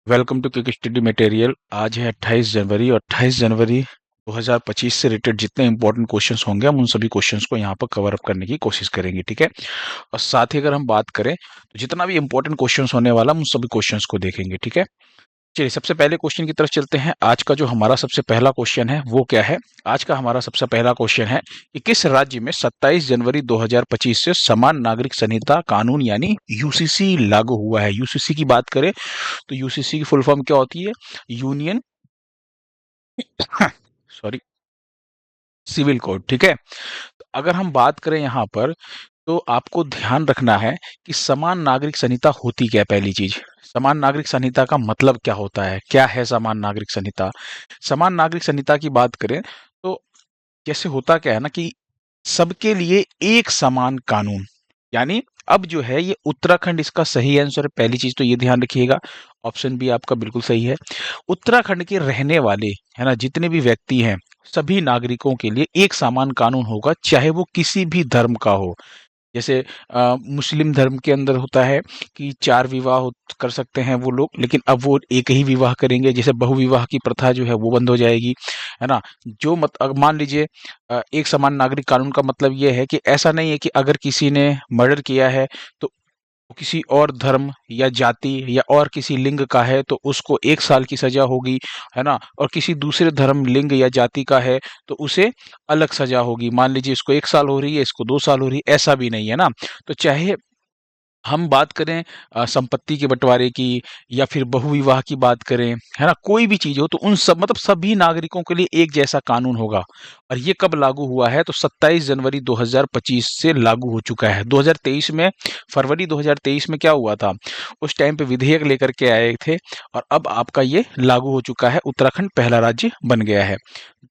Welcome to quick study material. आज है 28 जनवरी और 28 जनवरी 2025 से रिलेटेड जितने इंपॉर्टेंट क्वेश्चंस होंगे हम उन सभी क्वेश्चंस को यहाँ पर कवर अप करने की कोशिश करेंगे। ठीक है। और साथ ही अगर हम बात करें तो जितना भी इंपॉर्टेंट क्वेश्चंस होने वाला हम उन सभी क्वेश्चंस को देखेंगे। ठीक है। चलिए सबसे पहले क्वेश्चन की तरफ चलते हैं। आज का जो हमारा सबसे पहला क्वेश्चन है वो क्या है। आज का हमारा सबसे पहला क्वेश्चन है कि किस राज्य में 27 जनवरी 2025 से समान नागरिक संहिता कानून यानी यूसीसी लागू हुआ है। यूसीसी की बात करें तो यूसीसी की फुल फॉर्म क्या होती है? Union sorry civil code. ठीक है। तो अगर हम बात करें यहाँ पर तो आपको ध्यान रखना है कि समान नागरिक संहिता होती क्या है। पहली चीज, समान नागरिक संहिता का मतलब क्या होता है, क्या है समान नागरिक संहिता। समान नागरिक संहिता की बात करें तो जैसे होता क्या है ना कि सबके लिए एक समान कानून, यानी अब जो है ये उत्तराखंड इसका सही आंसर है। पहली चीज तो ये ध्यान रखिएगा, ऑप्शन बी आपका बिल्कुल सही है। उत्तराखंड के रहने वाले है ना जितने भी व्यक्ति हैं सभी नागरिकों के लिए एक समान कानून होगा, चाहे वो किसी भी धर्म का हो। जैसे मुस्लिम धर्म के अंदर होता है कि 4 विवाह कर सकते हैं वो लोग, लेकिन अब वो एक ही विवाह करेंगे। जैसे बहुविवाह की प्रथा जो है वो बंद हो जाएगी, है ना। जो मान लीजिए एक समान नागरिक कानून का मतलब ये है कि ऐसा नहीं है कि अगर किसी ने मर्डर किया है तो किसी और धर्म या जाति या और किसी लिंग का है तो उसको 1 साल की सजा होगी, है ना। और किसी दूसरे धर्म लिंग या जाति का है तो उसे अलग सजा होगी। मान लीजिए इसको 1 साल हो रही है, इसको 2 साल हो रही है, ऐसा भी नहीं है ना। तो चाहे हम बात करें संपत्ति के बंटवारे की या फिर बहुविवाह की बात करें, है ना, कोई भी चीज हो तो उन सब मतलब सभी नागरिकों के लिए एक जैसा कानून होगा। और ये कब लागू हुआ है तो 27 जनवरी 2025 से लागू हो चुका है। 2023 में, फरवरी 2023 में क्या हुआ था, उस टाइम पे विधेयक लेकर के आए थे और अब आपका ये लागू हो चुका है। उत्तराखंड पहला राज्य बन गया है।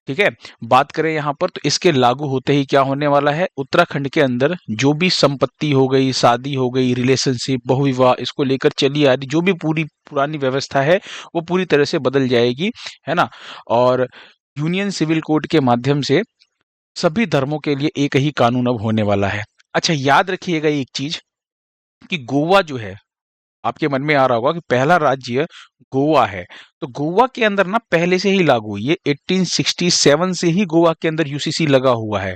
ठीक है। बात करें यहाँ पर तो इसके लागू होते ही क्या होने वाला है, उत्तराखंड के अंदर जो भी संपत्ति हो गई, शादी हो गई, रिलेशनशिप, बहुविवाह, इसको लेकर चली आ रही जो भी पूरी पुरानी व्यवस्था है वो पूरी तरह से बदल जाएगी, है ना। और यूनियन सिविल कोड के माध्यम से सभी धर्मों के लिए एक ही कानून अब होने वाला है। अच्छा याद रखिएगा एक चीज कि गोवा जो है, आपके मन में आ रहा होगा कि पहला राज्य गोवा है, तो गोवा के अंदर ना पहले से ही लागू हुई है। 1867 से ही गोवा के अंदर यूसीसी लगा हुआ है।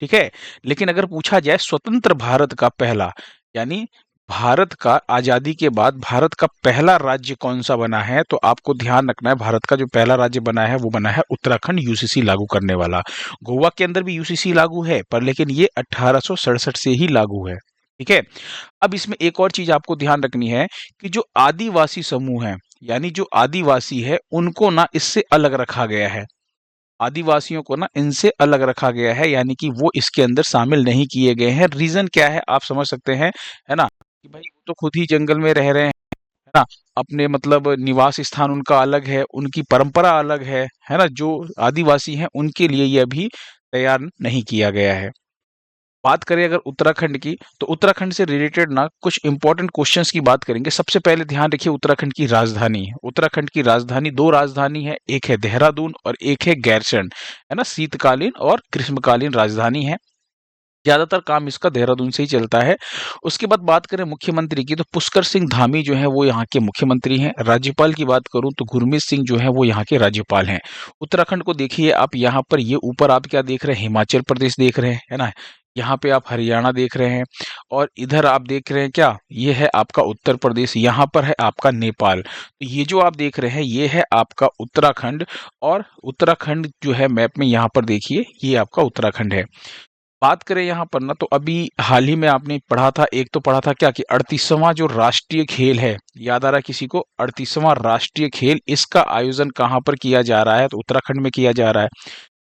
ठीक है। लेकिन अगर पूछा जाए स्वतंत्र भारत का पहला, यानी भारत का आजादी के बाद भारत का पहला राज्य कौन सा बना है, तो आपको ध्यान रखना है भारत का जो पहला राज्य बना है वो बना है उत्तराखंड, यूसीसी लागू करने वाला। गोवा के अंदर भी यूसीसी लागू है पर लेकिन ये 1867 से ही लागू है। ठीक है। अब इसमें एक और चीज आपको ध्यान रखनी है कि जो आदिवासी समूह है, यानी जो आदिवासी है उनको ना इससे अलग रखा गया है। आदिवासियों को ना इनसे अलग रखा गया है, यानी कि वो इसके अंदर शामिल नहीं किए गए हैं। रीजन क्या है आप समझ सकते हैं, है ना, कि भाई वो तो खुद ही जंगल में रह रहे हैं, है ना। अपने मतलब निवास स्थान उनका अलग है, उनकी परंपरा अलग है ना। जो आदिवासी हैं उनके लिए ये अभी तैयार नहीं किया गया है। बात करें अगर उत्तराखंड की तो उत्तराखंड से रिलेटेड ना कुछ इंपॉर्टेंट क्वेश्चंस की बात करेंगे। सबसे पहले ध्यान रखिए उत्तराखंड की राजधानी। उत्तराखंड की राजधानी, दो राजधानी है, एक है देहरादून और एक है गैरसैंण, है ना। शीतकालीन और ग्रीष्मकालीन राजधानी है। ज्यादातर काम इसका देहरादून से ही चलता है। उसके बाद बात करें मुख्यमंत्री की तो पुष्कर सिंह धामी जो है वो यहाँ के मुख्यमंत्री हैं। राज्यपाल की बात करूं तो गुरमीत सिंह जो है वो यहाँ के राज्यपाल हैं। उत्तराखंड को देखिए आप, यहाँ पर ये ऊपर आप क्या देख रहे हैं, हिमाचल प्रदेश देख रहे हैं, है ना। यहाँ पे आप हरियाणा देख रहे हैं और इधर आप देख रहे हैं क्या, ये है आपका उत्तर प्रदेश, यहाँ पर है आपका नेपाल। तो ये जो आप देख रहे हैं ये है आपका उत्तराखंड। और उत्तराखंड जो है मैप में यहाँ पर देखिए ये आपका उत्तराखंड है। बात करें यहाँ पर ना तो अभी हाल ही में आपने पढ़ा था, एक तो पढ़ा था क्या कि 38वां जो राष्ट्रीय खेल है, याद आ रहा है किसी को, 38वां राष्ट्रीय खेल, इसका आयोजन कहाँ पर किया जा रहा है तो उत्तराखंड में किया जा रहा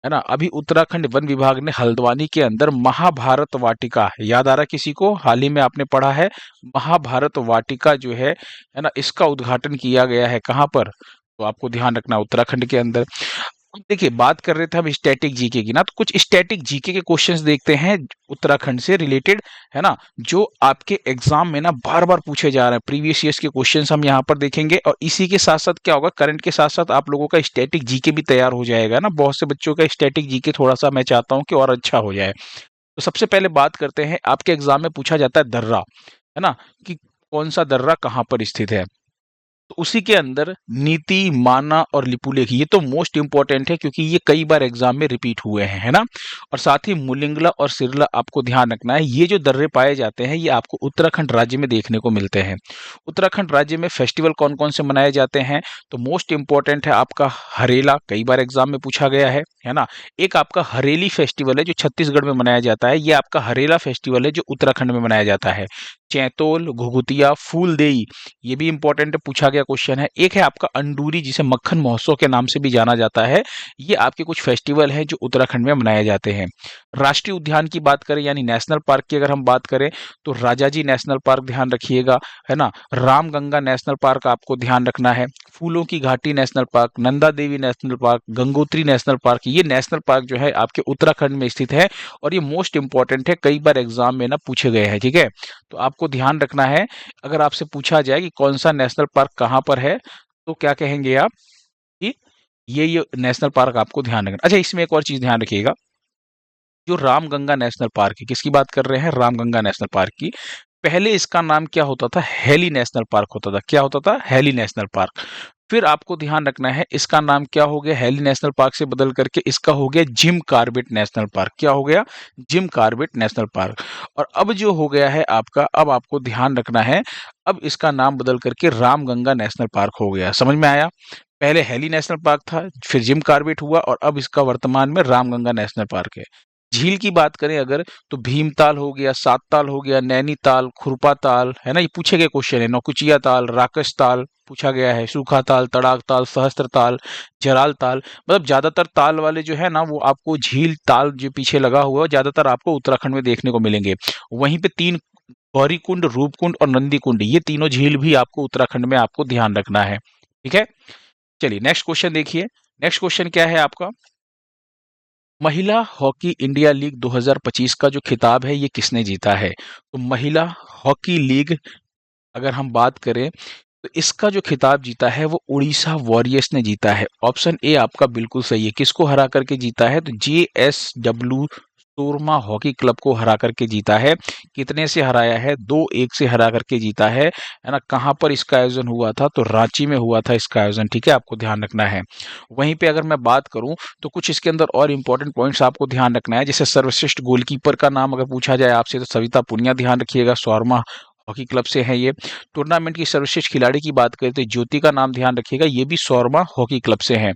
है ना। अभी उत्तराखंड वन विभाग ने हल्द्वानी के अंदर महाभारत वाटिका, याद आ रहा है किसी को, हाल ही में आपने पढ़ा है, महाभारत वाटिका जो है ना, इसका उद्घाटन किया गया है कहाँ पर, तो आपको ध्यान रखना उत्तराखंड के अंदर। अब देखिए बात कर रहे थे हम स्टैटिक जीके की ना, तो कुछ स्टैटिक जीके के क्वेश्चंस देखते हैं उत्तराखंड से रिलेटेड, है ना, जो आपके एग्जाम में ना बार बार पूछे जा रहे हैं। प्रीवियस ईयर्स के क्वेश्चंस हम यहाँ पर देखेंगे और इसी के साथ साथ क्या होगा, करंट के साथ साथ आप लोगों का स्टैटिक जीके भी तैयार हो जाएगा ना। बहुत से बच्चों का स्टैटिक जीके थोड़ा सा मैं चाहता हूँ कि और अच्छा हो जाए। तो सबसे पहले बात करते हैं, आपके एग्जाम में पूछा जाता है दर्रा, है ना, कि कौन सा दर्रा कहाँ पर स्थित है। तो उसी के अंदर नीति, माना और लिपुलेख, ये तो मोस्ट इंपॉर्टेंट है क्योंकि ये कई बार एग्जाम में रिपीट हुए हैं, है ना। और साथ ही मुलिंगला और सिरला आपको ध्यान रखना है। ये जो दर्रे पाए जाते हैं ये आपको उत्तराखंड राज्य में देखने को मिलते हैं। उत्तराखंड राज्य में फेस्टिवल कौन कौन से मनाए जाते हैं, तो मोस्ट इंपॉर्टेंट है आपका हरेला, कई बार एग्जाम में पूछा गया है ना। एक आपका हरेली फेस्टिवल है जो छत्तीसगढ़ में मनाया जाता है, ये आपका हरेला फेस्टिवल है जो उत्तराखंड में मनाया जाता है। चैतोल, घुघुतिया, फूलदेई, ये भी इंपॉर्टेंट पूछा गया क्वेश्चन है। एक है आपका अंडूरी जिसे मक्खन महोत्सव के नाम से भी जाना जाता है। ये आपके कुछ फेस्टिवल हैं जो उत्तराखंड में मनाए जाते हैं। राष्ट्रीय उद्यान की बात करें यानी नेशनल पार्क की अगर हम बात करें तो राजाजी नेशनल पार्क ध्यान रखिएगा, है ना। रामगंगा नेशनल पार्क आपको ध्यान रखना है। फूलों की घाटी national park, Nanda Devi national park, Gangotri national park, ये नेशनल पार्क जो है आपके उत्तराखंड में स्थित है और ये मोस्ट इंपॉर्टेंट है, कई बार एग्जाम में ना पूछे गए हैं, ठीक है। तो आपको ध्यान रखना है, अगर आपसे पूछा जाए कि कौन सा नेशनल पार्क कहाँ पर है तो क्या कहेंगे आप कि ये नेशनल पार्क आपको ध्यान रखना। अच्छा, इसमें एक और चीज ध्यान रखिएगा, जो रामगंगा नेशनल पार्क है, किसकी बात कर रहे हैं, रामगंगा नेशनल पार्क की। पहले इसका नाम क्या होता था, हेली नेशनल पार्क होता था। क्या होता था, हेली नेशनल पार्क। फिर आपको ध्यान रखना है इसका नाम क्या हो गया, हेली नेशनल पार्क से बदल करके इसका हो गया जिम कार्बेट नेशनल पार्क। क्या हो गया, जिम कार्बेट नेशनल पार्क। और अब जो हो गया है आपका, अब आपको ध्यान रखना है, अब इसका नाम बदल करके रामगंगा नेशनल पार्क हो गया। समझ में आया, पहले हेली नेशनल पार्क था, फिर जिम कार्बेट हुआ और अब इसका वर्तमान में रामगंगा नेशनल पार्क है। झील की बात करें अगर तो भीमताल हो गया, सातताल हो गया, नैनीताल, खुरपा ताल, है ना, ये पूछे गए क्वेश्चन है। नौकुचिया ताल, राकस ताल पूछा गया है, सूखा ताल, तड़ाक ताल, सहस्त्र ताल, जराल ताल। मतलब ज्यादातर ताल वाले जो है ना वो आपको झील ताल जो पीछे लगा हुआ है ज्यादातर आपको उत्तराखंड में देखने को मिलेंगे। वहीं पे तीन, गौरी कुंड, रूपकुंड और नंदी कुंड, ये तीनों झील भी आपको उत्तराखंड में आपको ध्यान रखना है, ठीक है। चलिए नेक्स्ट क्वेश्चन देखिए। नेक्स्ट क्वेश्चन क्या है आपका, महिला हॉकी इंडिया लीग 2025 का जो खिताब है ये किसने जीता है। तो महिला हॉकी लीग अगर हम बात करें तो इसका जो खिताब जीता है वो उड़ीसा वॉरियर्स ने जीता है। ऑप्शन ए आपका बिल्कुल सही है। किसको हरा करके जीता है, तो JSW सोरमा हॉकी क्लब को हरा करके जीता है। कितने से हराया है, 2-1 से हरा करके जीता है ना। कहाँ पर इसका आयोजन हुआ था, तो रांची में हुआ था इसका आयोजन, ठीक है, आपको ध्यान रखना है। वहीं पे अगर मैं बात करूं तो कुछ इसके अंदर और इंपॉर्टेंट पॉइंट्स आपको ध्यान रखना है। जैसे सर्वश्रेष्ठ गोलकीपर का नाम अगर पूछा जाए आपसे तो सविता पुनिया ध्यान रखिएगा, शौरमा हॉकी क्लब से है ये। टूर्नामेंट की सर्वश्रेष्ठ खिलाड़ी की बात करें तो ज्योति का नाम ध्यान रखिएगा, ये भी शौरमा हॉकी क्लब से है।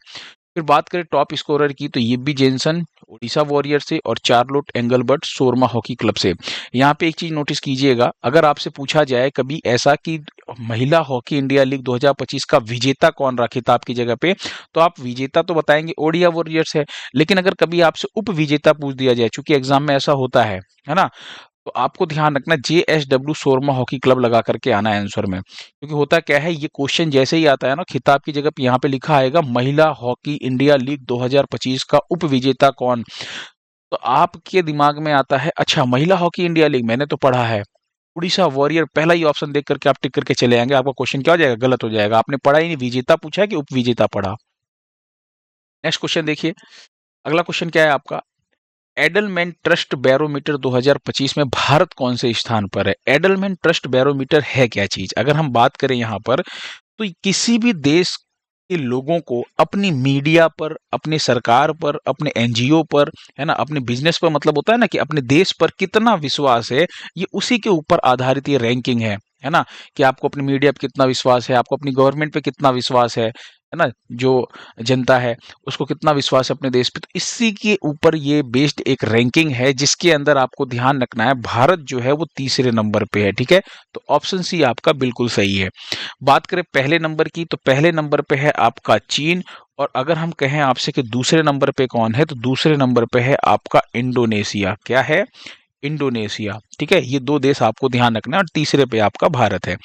फिर बात करें टॉप स्कोरर की तो ये भी जेनसन ओडिशा वॉरियर से और Charlotte Engelbart Soorma hockey club से। यहाँ पे एक चीज नोटिस कीजिएगा, अगर आपसे पूछा जाए कभी ऐसा कि महिला हॉकी इंडिया लीग 2025 का विजेता कौन रहा खिताब की जगह पे, तो आप विजेता तो बताएंगे ओडिया वॉरियर्स है। लेकिन अगर कभी आपसे उप विजेता पूछ दिया जाए, चूंकि एग्जाम में ऐसा होता है ना, तो आपको ध्यान रखना JSW सोरमा हॉकी क्लब लगा करके आना है आंसर में। क्योंकि होता क्या है, ये क्वेश्चन जैसे ही आता है ना खिताब की जगह पे यहाँ पे लिखा आएगा महिला हॉकी इंडिया लीग 2025 का उप विजेता कौन, तो आपके दिमाग में आता है अच्छा महिला हॉकी इंडिया लीग मैंने तो पढ़ा है, उड़ीसा वॉरियर, पहला ही ऑप्शन देख करके आप टिक करके चले आएंगे, आपका क्वेश्चन क्या हो जाएगा, गलत हो जाएगा। आपने पढ़ा ही नहीं, विजेता पूछा है कि उप विजेता पढ़ा। नेक्स्ट क्वेश्चन देखिए, अगला क्वेश्चन क्या है आपका, एडलमैन ट्रस्ट बैरोमीटर 2025 में भारत कौन से स्थान पर है। एडलमैन ट्रस्ट बैरोमीटर है क्या चीज, अगर हम बात करें यहाँ पर तो किसी भी देश के लोगों को अपनी मीडिया पर, अपने सरकार पर, अपने NGO पर, है ना, अपने बिजनेस पर, मतलब होता है ना कि अपने देश पर कितना विश्वास है, ये उसी के ऊपर आधारित ये रैंकिंग है ना। कि आपको अपनी मीडिया पे कितना विश्वास है, आपको अपनी गवर्नमेंट पे कितना विश्वास है ना, जो जनता है उसको कितना विश्वास है अपने देश पे, तो इसी के ऊपर ये बेस्ड एक रैंकिंग है जिसके अंदर आपको ध्यान रखना है भारत जो है वो तीसरे नंबर पे है, ठीक है। तो ऑप्शन सी आपका बिल्कुल सही है। बात करें पहले नंबर की तो पहले नंबर पे है आपका चीन, और अगर हम कहें आपसे कि दूसरे नंबर पे कौन है तो दूसरे नंबर पे है आपका इंडोनेशिया। क्या है, इंडोनेशिया, ठीक है। ये दो देश आपको ध्यान रखना है और तीसरे पे आपका भारत है।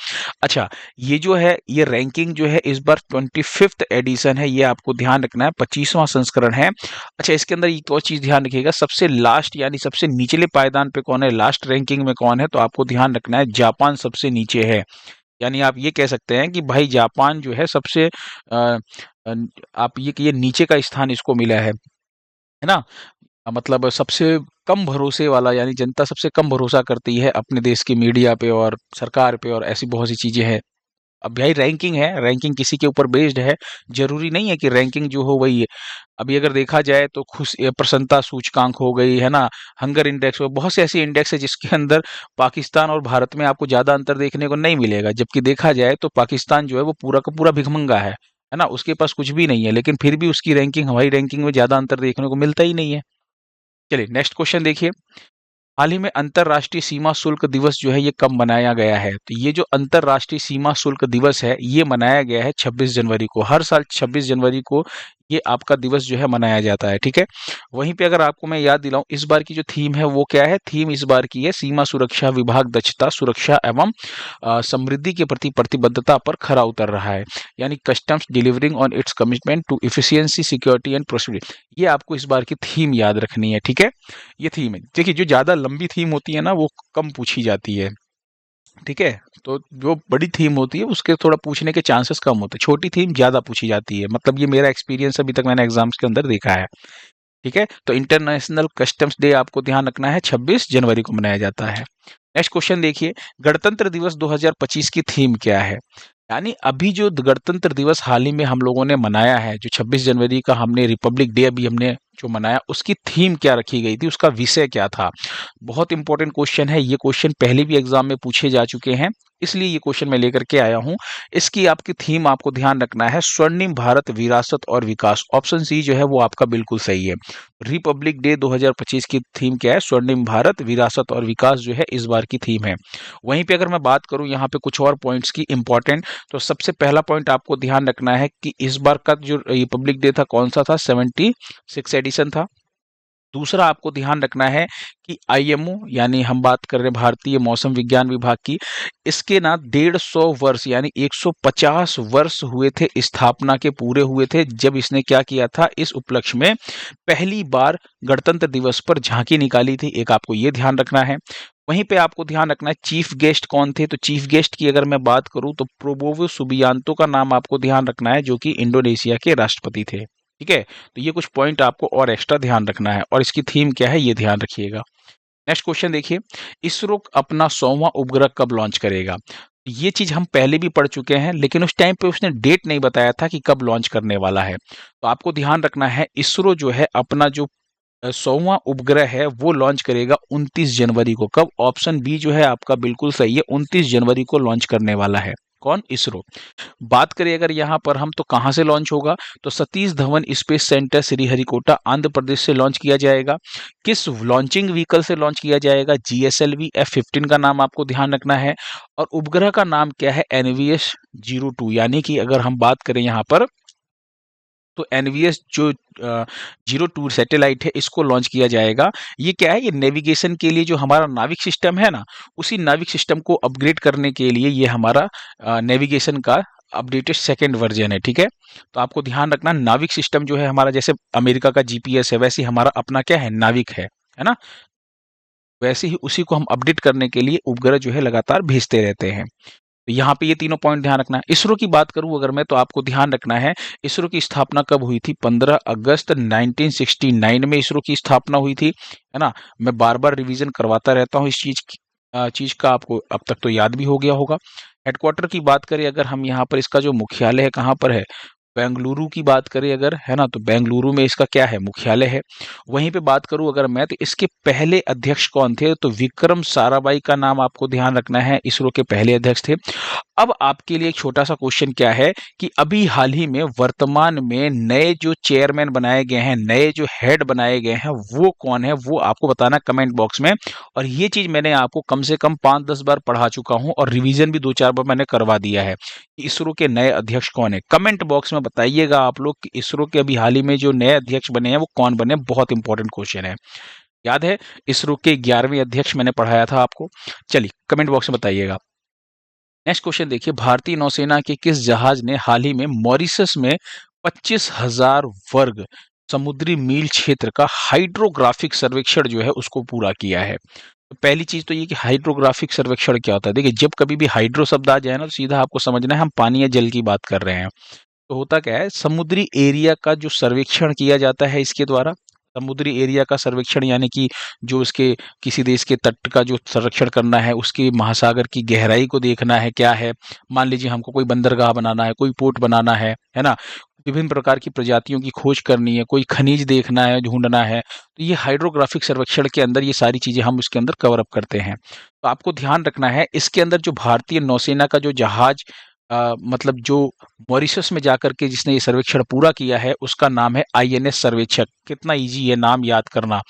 अच्छा, ये जो है ये रैंकिंग जो है इस बार 25th एडिशन है, ये आपको ध्यान रखना है, 25वां संस्करण है। अच्छा, इसके अंदर एक और चीज ध्यान रखिएगा, सबसे लास्ट यानी सबसे निचले पायदान पे कौन है, लास्ट रैंकिंग में कौन है, तो आपको ध्यान रखना है जापान सबसे नीचे है। यानी आप ये कह सकते हैं कि भाई जापान जो है सबसे अ, आप ये नीचे का स्थान इसको मिला है ना। मतलब सबसे कम भरोसे वाला, यानी जनता सबसे कम भरोसा करती है अपने देश की मीडिया पे और सरकार पे और ऐसी बहुत सी चीजें हैं। अब भाई रैंकिंग है, रैंकिंग किसी के ऊपर बेस्ड है, जरूरी नहीं है कि रैंकिंग जो हो वही है। अभी अगर देखा जाए तो खुश प्रसन्नता सूचकांक हो गई है ना, हंगर इंडेक्स हो, बहुत से ऐसे इंडेक्स है जिसके अंदर पाकिस्तान और भारत में आपको ज्यादा अंतर देखने को नहीं मिलेगा, जबकि देखा जाए तो पाकिस्तान जो है वो पूरा का पूरा भिखमंगा है ना, उसके पास कुछ भी नहीं है, लेकिन फिर भी उसकी रैंकिंग हमारी रैंकिंग में ज्यादा अंतर देखने को मिलता ही नहीं है। चलिए नेक्स्ट क्वेश्चन देखिए। हाल ही में अंतर्राष्ट्रीय सीमा शुल्क दिवस जो है ये कब मनाया गया है? तो ये जो अंतर्राष्ट्रीय सीमा शुल्क दिवस है ये मनाया गया है 26 जनवरी को। हर साल 26 जनवरी को ये आपका दिवस जो है मनाया जाता है, ठीक है। वहीं पे अगर आपको मैं याद दिलाऊं, इस बार की जो थीम है वो क्या है? थीम इस बार की है सीमा सुरक्षा विभाग दक्षता सुरक्षा एवं समृद्धि के प्रति प्रतिबद्धता पर खरा उतर रहा है, यानी customs delivering on its commitment to efficiency security and prosperity. ये आपको इस बार की थीम याद रखनी है, ठीक है। ये थीम है, देखिए जो ज्यादा लंबी थीम होती है ना वो कम पूछी जाती है, ठीक है। तो जो बड़ी थीम होती है उसके थोड़ा पूछने के चांसेस कम होते हैं, छोटी थीम ज्यादा पूछी जाती है, मतलब ये मेरा एक्सपीरियंस अभी तक मैंने एग्जाम्स के अंदर देखा है, ठीक है। तो इंटरनेशनल कस्टम्स डे आपको ध्यान रखना है 26 जनवरी को मनाया जाता है। नेक्स्ट क्वेश्चन देखिए, गणतंत्र दिवस 2025 की थीम क्या है? यानी अभी जो गणतंत्र दिवस हाल ही में हम लोगों ने मनाया है, जो 26 जनवरी का हमने रिपब्लिक डे अभी हमने जो मनाया, उसकी थीम क्या रखी गई थी, उसका विषय क्या था? बहुत इंपॉर्टेंट क्वेश्चन है, ये क्वेश्चन पहले भी एग्जाम में पूछे जा चुके हैं, इसलिए ये क्वेश्चन मैं लेकर के आया हूं। इसकी आपकी थीम आपको ध्यान रखना है स्वर्णिम भारत विरासत और विकास। ऑप्शन सी जो है वो आपका बिल्कुल सही है। रिपब्लिक डे 2025 की थीम क्या है? स्वर्णिम भारत विरासत और विकास जो है इस बार की थीम है। वहीं पे अगर मैं बात करूं यहाँ पे कुछ और पॉइंट्स की इंपॉर्टेंट, तो सबसे पहला पॉइंट आपको ध्यान रखना है कि इस बार का जो रिपब्लिक डे था कौन सा था? 76 एडिशन था। दूसरा आपको ध्यान रखना है कि आईएमओ, यानी हम बात कर रहे हैं भारतीय मौसम विज्ञान विभाग की, इसके ना 150 वर्ष यानी 150 वर्ष हुए थे, स्थापना के पूरे हुए थे, जब इसने क्या किया था, इस उपलक्ष्य में पहली बार गणतंत्र दिवस पर झांकी निकाली थी, एक आपको ये ध्यान रखना है। वहीं पे आपको ध्यान रखना है चीफ गेस्ट कौन थे, तो चीफ गेस्ट की अगर मैं बात करूं तो प्रोबोवो सुबियांतो का नाम आपको ध्यान रखना है, जो कि इंडोनेशिया के राष्ट्रपति थे, ठीक है। तो ये कुछ पॉइंट आपको और एक्स्ट्रा ध्यान रखना है, और इसकी थीम क्या है ये ध्यान रखिएगा। नेक्स्ट क्वेश्चन देखिए, इसरो अपना 100वां उपग्रह कब लॉन्च करेगा? ये चीज हम पहले भी पढ़ चुके हैं, लेकिन उस टाइम पे उसने डेट नहीं बताया था कि कब लॉन्च करने वाला है। तो आपको ध्यान रखना है इसरो जो है अपना जो 100वां उपग्रह है वो लॉन्च करेगा 29 जनवरी को। कब? ऑप्शन बी जो है आपका बिल्कुल सही है, 29 जनवरी को लॉन्च करने वाला है। कौन? इसरो। बात करें अगर यहाँ पर हम, तो कहाँ से लॉन्च होगा? तो सतीश धवन स्पेस सेंटर श्रीहरिकोटा आंध्र प्रदेश से लॉन्च किया जाएगा। किस लॉन्चिंग व्हीकल से लॉन्च किया जाएगा? GSLV F-15 का नाम आपको ध्यान रखना है। और उपग्रह का नाम क्या है? NVS-02, यानी कि अगर हम बात करें यहाँ पर तो एनवीएस जो 02 सैटेलाइट है इसको लॉन्च किया जाएगा। ये क्या है? ये नेविगेशन के लिए जो हमारा नाविक सिस्टम है ना, उसी नाविक सिस्टम को अपग्रेड करने के लिए ये हमारा नेविगेशन का अपडेटेड सेकेंड वर्जन है, ठीक है। तो आपको ध्यान रखना, नाविक सिस्टम जो है हमारा, जैसे अमेरिका का जीपीएस है वैसे ही हमारा अपना क्या है? नाविक है ना। वैसे ही उसी को हम अपडेट करने के लिए उपग्रह जो है लगातार भेजते रहते हैं। तो यहाँ पे ये तीनों पॉइंट ध्यान रखना है। इसरो की बात करूं अगर मैं, तो आपको ध्यान रखना है इसरो की स्थापना कब हुई थी? 15 अगस्त 1969 में इसरो की स्थापना हुई थी, है ना। मैं बार बार रिवीजन करवाता रहता हूँ इस चीज का, आपको अब तक तो याद भी हो गया होगा। हेडक्वार्टर की बात करें अगर हम, यहाँ पर इसका जो मुख्यालय है कहाँ पर है? बेंगलुरु की बात करें अगर, है ना, तो बेंगलुरु में इसका क्या है? मुख्यालय है। वहीं पे बात करूं अगर मैं, तो इसके पहले अध्यक्ष कौन थे? तो विक्रम साराभाई का नाम आपको ध्यान रखना है, इसरो के पहले अध्यक्ष थे। अब आपके लिए एक छोटा सा क्वेश्चन क्या है कि अभी हाल ही में वर्तमान में नए जो चेयरमैन बनाए गए हैं, नए जो हेड बनाए गए हैं, वो कौन है? वो आपको बताना कमेंट बॉक्स में। और ये चीज मैंने आपको कम से कम 5-10 बार पढ़ा चुका हूं, और रिवीजन भी 2-4 बार मैंने करवा दिया है कि इसरो के नए अध्यक्ष कौन है। कमेंट बॉक्स में बताइएगा आप लोग कि इसरो के अभी हाल ही में जो नए अध्यक्ष बने हैं वो कौन बने। बहुत इंपॉर्टेंट क्वेश्चन है, याद है? इसरो के 11वें अध्यक्ष मैंने पढ़ाया था आपको। चलिए कमेंट बॉक्स में बताइएगा। नेक्स्ट क्वेश्चन देखिए, भारतीय नौसेना के किस जहाज ने हाल ही में मॉरिशस में 25,000 वर्ग समुद्री मील क्षेत्र का हाइड्रोग्राफिक सर्वेक्षण जो है उसको पूरा किया है? तो पहली चीज तो ये कि हाइड्रोग्राफिक सर्वेक्षण क्या होता है। देखिए, जब कभी भी हाइड्रो शब्द आ जाए ना, तो सीधा आपको समझना है हम पानी या जल की बात कर रहे हैं। तो होता क्या है, समुद्री एरिया का जो सर्वेक्षण किया जाता है इसके द्वारा, समुद्री एरिया का सर्वेक्षण, यानी कि जो उसके किसी देश के तट का जो संरक्षण करना है, उसके महासागर की गहराई को देखना है क्या है। मान लीजिए हमको कोई बंदरगाह बनाना है, कोई पोर्ट बनाना है ना, विभिन्न प्रकार की प्रजातियों की खोज करनी है, कोई खनिज देखना है, ढूंढना है, तो ये हाइड्रोग्राफिक सर्वेक्षण के अंदर ये सारी चीजें हम उसके अंदर कवर अप करते हैं। तो आपको ध्यान रखना है इसके अंदर जो भारतीय नौसेना का जो जहाज मतलब जो मॉरिशस में जाकर के जिसने ये सर्वेक्षण पूरा किया है, उसका नाम है आईएनएस सर्वेक्षक। कितना इजी है नाम याद करना।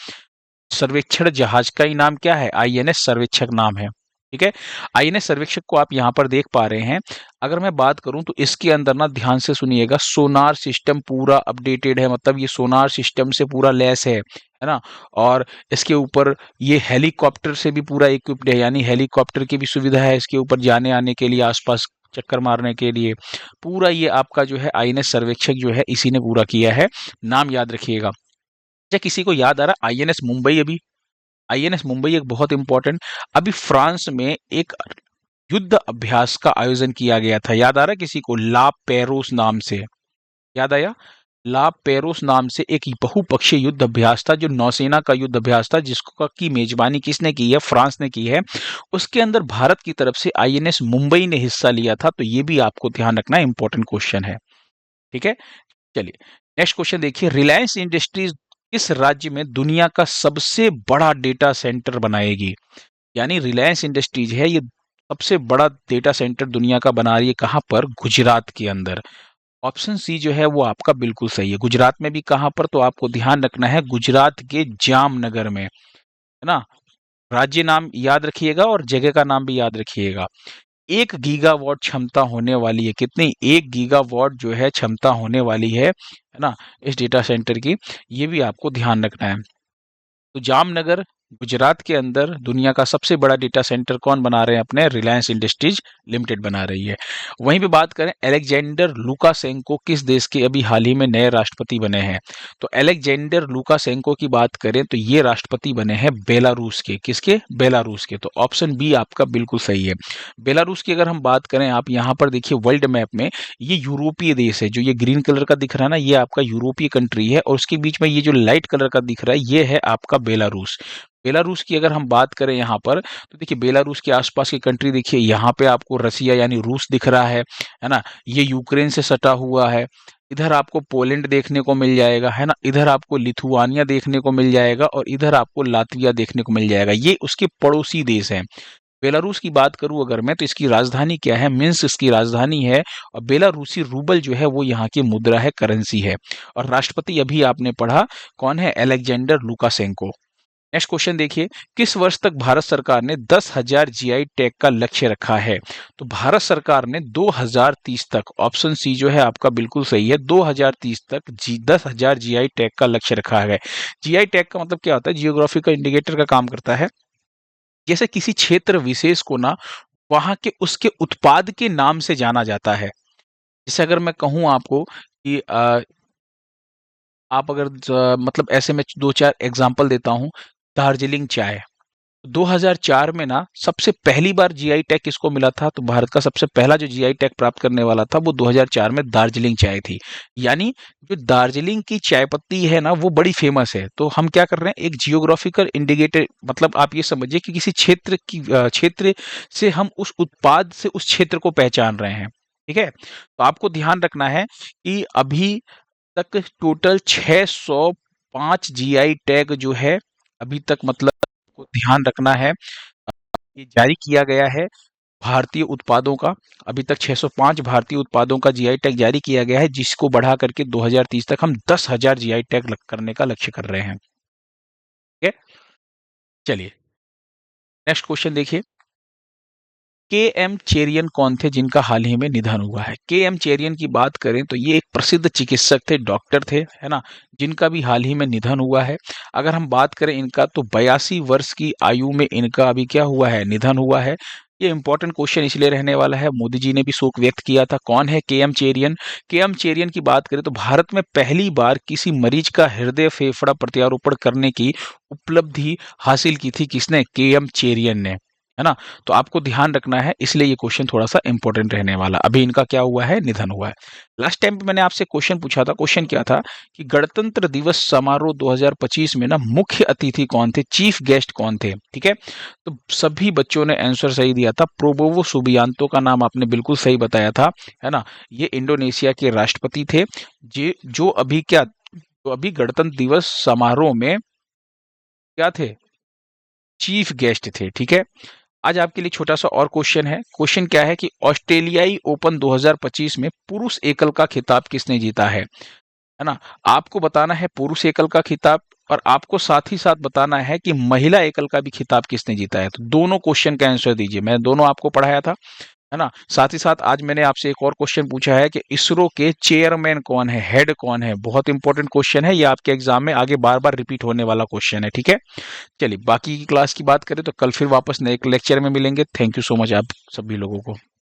सर्वेक्षण जहाज का ही नाम क्या है? आईएनएस सर्वेक्षक नाम है। ठीक है, आईएनएस सर्वेक्षक को आप यहाँ पर देख पा रहे हैं। अगर मैं बात करूं तो इसके अंदर ना ध्यान से सुनिएगा, सोनार सिस्टम पूरा अपडेटेड है, मतलब ये सोनार सिस्टम से पूरा लैस है ना। और इसके ऊपर ये हेलीकॉप्टर से भी पूरा इक्विप्ड है, यानी हेलीकॉप्टर की भी सुविधा है इसके ऊपर जाने आने के लिए, आसपास चक्कर मारने के लिए। पूरा ये आपका जो है आईएनएस सर्वेक्षक जो है इसी ने पूरा किया है। नाम याद रखिएगा। क्या किसी को याद आ रहा आईएनएस मुंबई? अभी आईएनएस मुंबई एक बहुत इंपॉर्टेंट, अभी फ्रांस में एक युद्ध अभ्यास का आयोजन किया गया था, याद आ रहा है किसी को? ला पेरोस नाम से, याद आया? ला पेरोस नाम से एक बहुपक्षीय युद्ध अभ्यास था, जो नौसेना का युद्ध अभ्यास था, जिसको की मेजबानी किसने की है? फ्रांस ने की है। उसके अंदर भारत की तरफ से आईएनएस मुंबई ने हिस्सा लिया था। तो ये भी आपको ध्यान रखना, इंपॉर्टेंट क्वेश्चन है। ठीक है, चलिए नेक्स्ट क्वेश्चन देखिए। रिलायंस इंडस्ट्रीज किस राज्य में दुनिया का सबसे बड़ा डेटा सेंटर बनाएगी? यानी रिलायंस इंडस्ट्रीज है, ये सबसे बड़ा डेटा सेंटर दुनिया का बना रही है। कहां पर? गुजरात के अंदर। ऑप्शन सी जो है वो आपका बिल्कुल सही है। गुजरात में भी कहां पर? तो आपको ध्यान रखना है गुजरात के जामनगर में, है ना। राज्य नाम याद रखिएगा और जगह का नाम भी याद रखिएगा। 1 गीगावाट क्षमता होने वाली है। कितनी? 1 गीगावाट जो है क्षमता होने वाली है ना, इस डेटा सेंटर की। ये भी आपको ध्यान रखना है। तो जामनगर गुजरात के अंदर दुनिया का सबसे बड़ा डेटा सेंटर कौन बना रहे हैं? अपने रिलायंस इंडस्ट्रीज लिमिटेड बना रही है। वहीं पे बात करें, अलेक्जेंडर लुकाशेंको किस देश के अभी हाल ही में नए राष्ट्रपति बने हैं? तो अलेक्जेंडर लुकाशेंको की बात करें तो ये राष्ट्रपति बने हैं बेलारूस के। किसके? बेलारूस के। तो ऑप्शन बी आपका बिल्कुल सही है। बेलारूस की अगर हम बात करें, आप यहाँ पर देखिए वर्ल्ड मैप में, ये यूरोपीय देश है। जो ये ग्रीन कलर का दिख रहा है ना, ये आपका यूरोपीय कंट्री है, और उसके बीच में ये जो लाइट कलर का दिख रहा है, ये है आपका बेलारूस। बेलारूस की अगर हम बात करें यहाँ पर, तो देखिए बेलारूस के आसपास की कंट्री देखिए, यहाँ पे आपको रसिया यानी रूस दिख रहा है ना। ये यूक्रेन से सटा हुआ है। इधर आपको पोलैंड देखने को मिल जाएगा, है ना। इधर आपको लिथुआनिया देखने को मिल जाएगा, और इधर आपको लातविया देखने को मिल जाएगा। ये उसके पड़ोसी देश हैं। बेलारूस की बात करूं अगर मैं, तो इसकी राजधानी क्या है? मिन्स्क इसकी राजधानी है। और बेलारूसी रूबल जो है वो यहाँ की मुद्रा है, करेंसी है। और राष्ट्रपति अभी आपने पढ़ा कौन है? Alexander Lukashenko. नेक्स्ट क्वेश्चन देखिए, किस वर्ष तक भारत सरकार ने 10,000 जीआई टैग का लक्ष्य रखा है? तो भारत सरकार ने 2030 तक, ऑप्शन सी जो है आपका बिल्कुल सही है, 2030 तक 10,000 जीआई टैग का लक्ष्य रखा है। जीआई टैग का मतलब क्या होता है? जियोग्राफिकल इंडिकेटर का काम करता है। जैसे किसी क्षेत्र विशेष को ना वहां के उसके उत्पाद के नाम से जाना जाता है। जैसे अगर मैं कहूं आपको कि आप अगर मतलब ऐसे में दो चार एग्जांपल देता हूं। दार्जिलिंग चाय 2004 में ना सबसे पहली बार जीआई टैग किसको मिला था? तो भारत का सबसे पहला जो जीआई टैग प्राप्त करने वाला था वो 2004 में दार्जिलिंग चाय थी। यानी जो दार्जिलिंग की चाय पत्ती है ना, वो बड़ी फेमस है। तो हम क्या कर रहे हैं? एक जियोग्राफिकल इंडिकेटर, मतलब आप ये समझिए कि किसी क्षेत्र से हम उस उत्पाद से उस क्षेत्र को पहचान रहे हैं। ठीक है, तो आपको ध्यान रखना है कि अभी तक टोटल 605 जीआई टैग जो है अभी तक, मतलब को ध्यान रखना है, ये जारी किया गया है भारतीय उत्पादों का। अभी तक 605 भारतीय उत्पादों का जीआई टैग जारी किया गया है, जिसको बढ़ा करके 2030 तक हम 10,000 जीआई टैग करने का लक्ष्य कर रहे हैं। ठीक है, चलिए नेक्स्ट क्वेश्चन देखिए। के एम चेरियन कौन थे जिनका हाल ही में निधन हुआ है? के एम चेरियन की बात करें तो ये एक प्रसिद्ध चिकित्सक थे, डॉक्टर थे, है ना, जिनका भी हाल ही में निधन हुआ है। अगर हम बात करें इनका, तो 82 वर्ष की आयु में इनका अभी क्या हुआ है? निधन हुआ है। ये इंपॉर्टेंट क्वेश्चन इसलिए रहने वाला है, मोदी जी ने भी शोक व्यक्त किया था। कौन है के एम चेरियन? के एम चेरियन की बात करें तो भारत में पहली बार किसी मरीज का हृदय फेफड़ा प्रत्यारोपण करने की उपलब्धि हासिल की थी। किसने? के एम चेरियन ने। है ना? तो आपको ध्यान रखना है, इसलिए ये क्वेश्चन थोड़ा-सा इम्पोर्टेंट रहने वाला। अभी इनका क्या हुआ है? निधन हुआ है। लास्ट टाइम पे मैंने आपसे क्वेश्चन पूछा था, क्वेश्चन क्या था कि गणतंत्र दिवस समारोह 2025 में ना मुख्य अतिथि कौन थे? चीफ गेस्ट कौन थे? ठीक है? तो सभी बच्चों ने आंसर सही दिया था। प्रोबोवो सुबियांतो का नाम आपने बिल्कुल सही बताया था, है ना? ये इंडोनेशिया के राष्ट्रपति थे, जो अभी गणतंत्र दिवस समारोह में क्या थे? चीफ गेस्ट थे, ठीक है? आज आपके लिए छोटा-सा और क्वेश्चन है। क्वेश्चन क्या है कि ऑस्ट्रेलियाई ओपन 2025 में पुरुष एकल का खिताब किसने जीता है ना? आपको बताना है पुरुष एकल का खिताब और आपको साथ ही साथ बताना है कि महिला एकल का भी खिताब किसने जीता है। तो दोनों क्वेश्चन का आंसर दीजिए। मैं दोनों आपको पढ़ाया था, है ना? साथ ही साथ आज मैंने आपसे एक और क्वेश्चन पूछा है कि इसरो के चेयरमैन कौन है, हेड कौन है? बहुत इंपॉर्टेंट क्वेश्चन है, ये आपके एग्जाम में आगे बार-बार रिपीट होने वाला क्वेश्चन है, ठीक है? चलिए बाकी की क्लास की बात करें तो कल फिर वापस नए एक लेक्चर में मिलेंगे। थैंक यू सो मच आप सभी लोगों को।